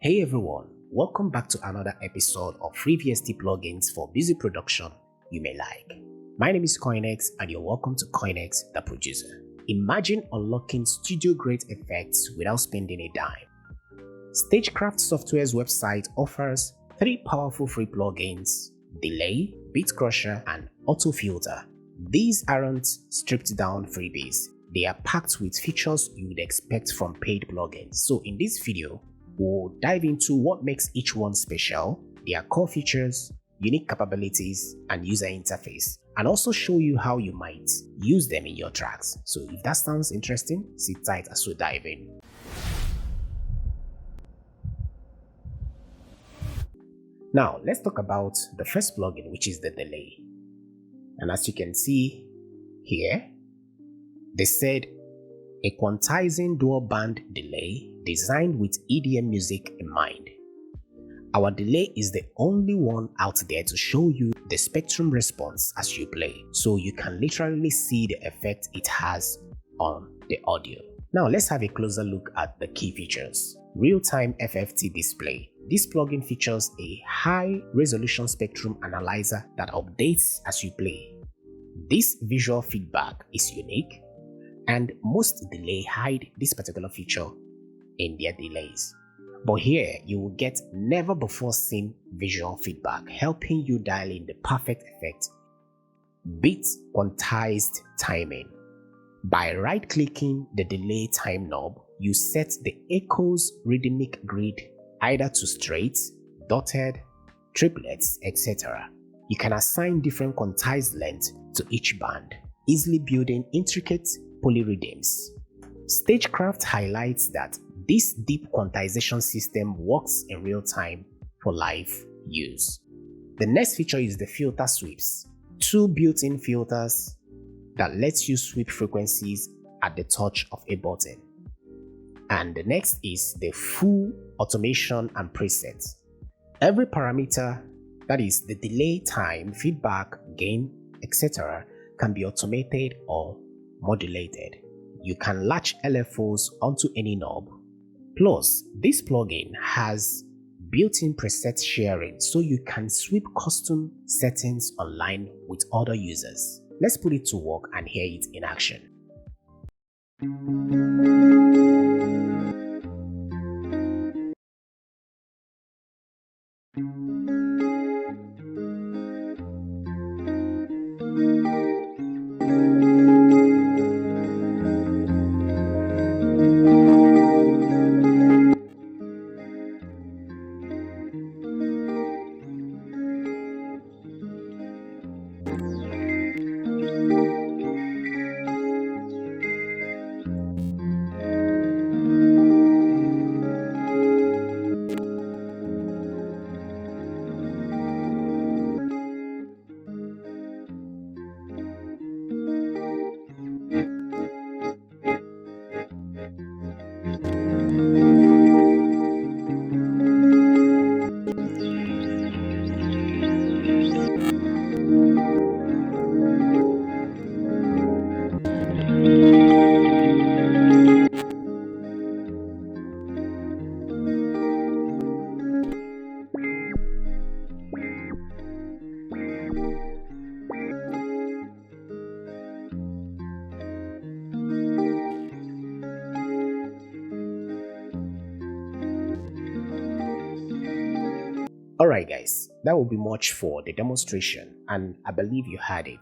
Hey everyone, welcome back to another episode of FreeBSD plugins for music production you may like. My name is Coinex and you're welcome to Coinex the producer. Imagine unlocking studio-grade effects without spending a dime. Stagecraft Software's website offers 3 powerful free plugins: Delay, BitCrusher, and AutoFilter. These aren't stripped down freebies. They are packed with features you would expect from paid plugins. So in this video, we'll dive into what makes each one special, their core features, unique capabilities, and user interface, and also show you how you might use them in your tracks. So if that sounds interesting, sit tight as we dive in. Now, let's talk about the first plugin, which is the delay. And as you can see here, they said a quantizing dual band delay designed with EDM music in mind. Our delay is the only one out there to show you the spectrum response as you play, so you can literally see the effect it has on the audio. Now let's have a closer look at the key features. Real-time FFT display. This plugin features a high-resolution spectrum analyzer that updates as you play. This visual feedback is unique, and most delay hide this particular feature in their delays. But here you will get never before seen visual feedback, helping you dial in the perfect effect. Beat quantized timing. By right-clicking the delay time knob, you set the echo's rhythmic grid either to straight, dotted, triplets, etc. You can assign different quantized lengths to each band, easily building intricate polyrhythms. Stagecraft highlights that this deep quantization system works in real time for live use. The next feature is the filter sweeps. 2 built-in filters that lets you sweep frequencies at the touch of a button. And the next is the full automation and presets. Every parameter, that is the delay, time, feedback, gain, etc., can be automated or modulated. You can latch LFOs onto any knob. Plus, this plugin has built-in preset sharing, so you can sweep custom settings online with other users. Let's put it to work and hear it in action. Alright guys, that will be much for the demonstration, and I believe you had it.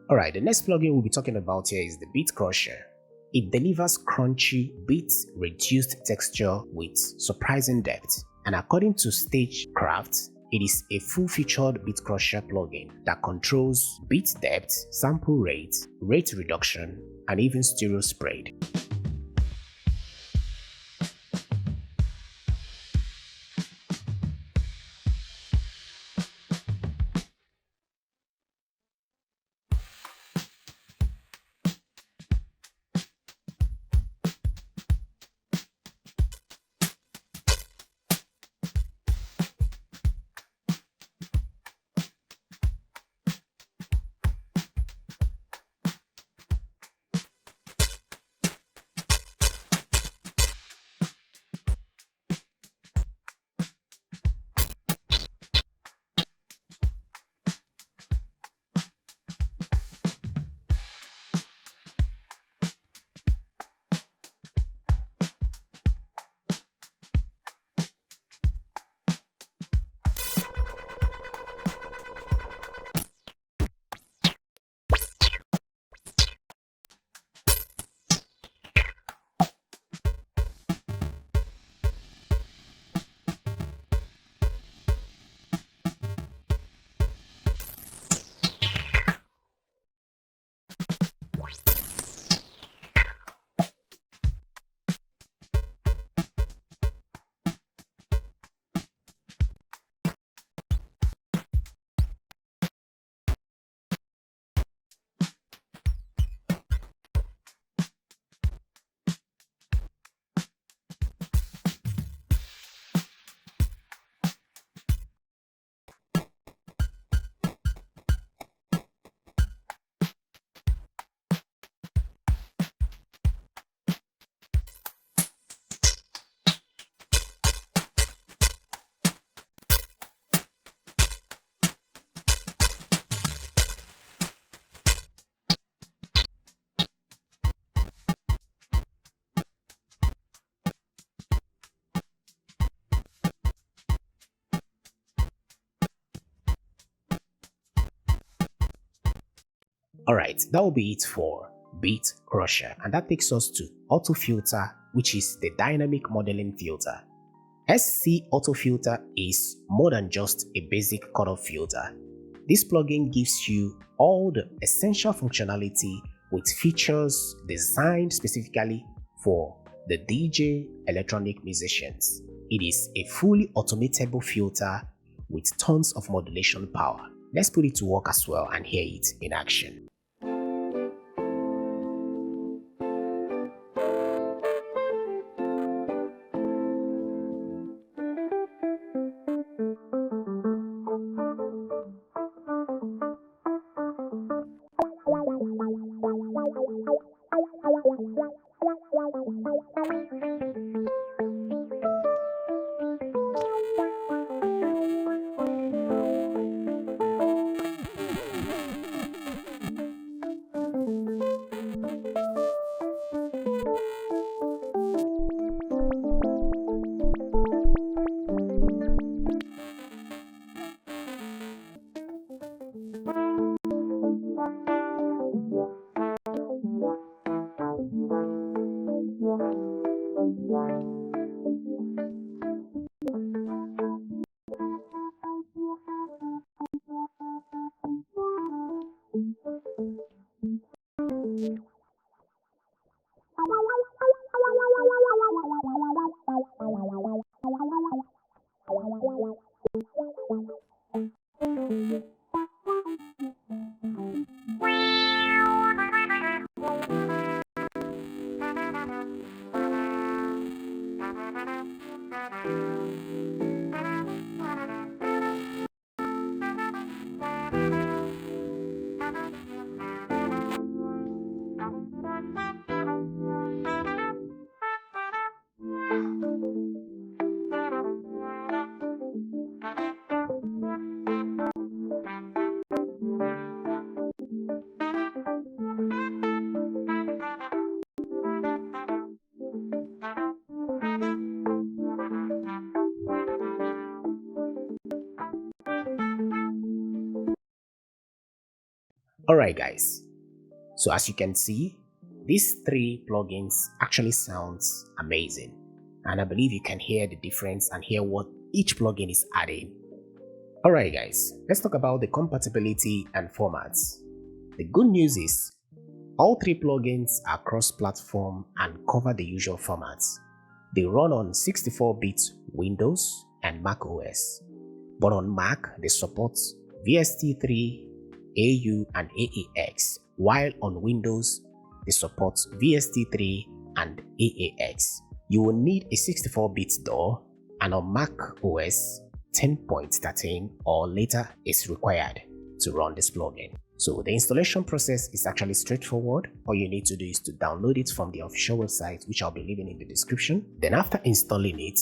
Alright, the next plugin we'll be talking about here is the BitCrusher. It delivers crunchy, beat-reduced texture with surprising depth, and according to Stagecraft, it is a full-featured BitCrusher plugin that controls beat depth, sample rate, rate reduction, and even stereo spread. Alright, that will be it for BitCrusher, and that takes us to AutoFilter, which is the dynamic modeling filter. SC AutoFilter is more than just a basic cutoff filter. This plugin gives you all the essential functionality with features designed specifically for the DJ electronic musicians. It is a fully automatable filter with tons of modulation power. Let's put it to work as well and hear it in action. Alright guys, so as you can see, these three plugins actually sounds amazing, and I believe you can hear the difference and hear what each plugin is adding. Alright guys, let's talk about the compatibility and formats. The good news is all three plugins are cross-platform and cover the usual formats. They run on 64-bit Windows and Mac OS, but on Mac they support VST3, AU and AAX, while on Windows they support VST3 and AAX. You will need a 64-bit DAW, and on Mac OS 10.13 or later is required to run this plugin. So the installation process is actually straightforward. All you need to do is to download it from the official website, which I'll be leaving in the description. Then after installing it,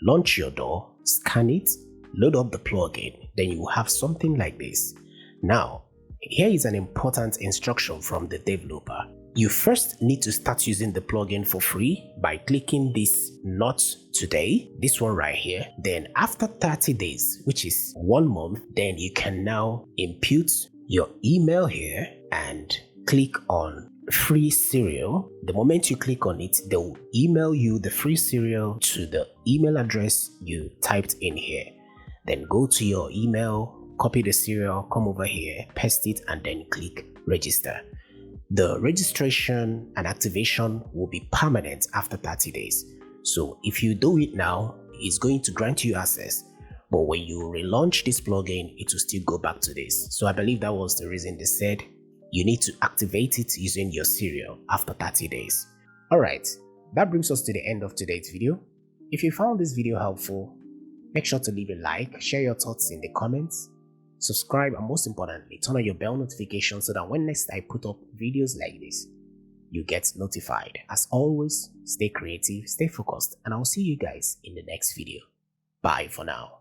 launch your DAW, scan it, load up the plugin, then you will have something like this. Now, here is an important instruction from the developer. You first need to start using the plugin for free by clicking this "Not Today," this one right here. Then after 30 days, which is 1 month, then you can now input your email here and click on free serial. The moment you click on it, they will email you the free serial to the email address you typed in here. Then go to your email, copy the serial, come over here, paste it, and then click register. The registration and activation will be permanent after 30 days. So if you do it now, it's going to grant you access. But when you relaunch this plugin, it will still go back to this. So I believe that was the reason they said you need to activate it using your serial after 30 days. Alright, that brings us to the end of today's video. If you found this video helpful, make sure to leave a like, share your thoughts in the comments, subscribe, and most importantly, turn on your bell notification so that when next I put up videos like this, you get notified. As always, stay creative, stay focused, and I'll see you guys in the next video. Bye for now.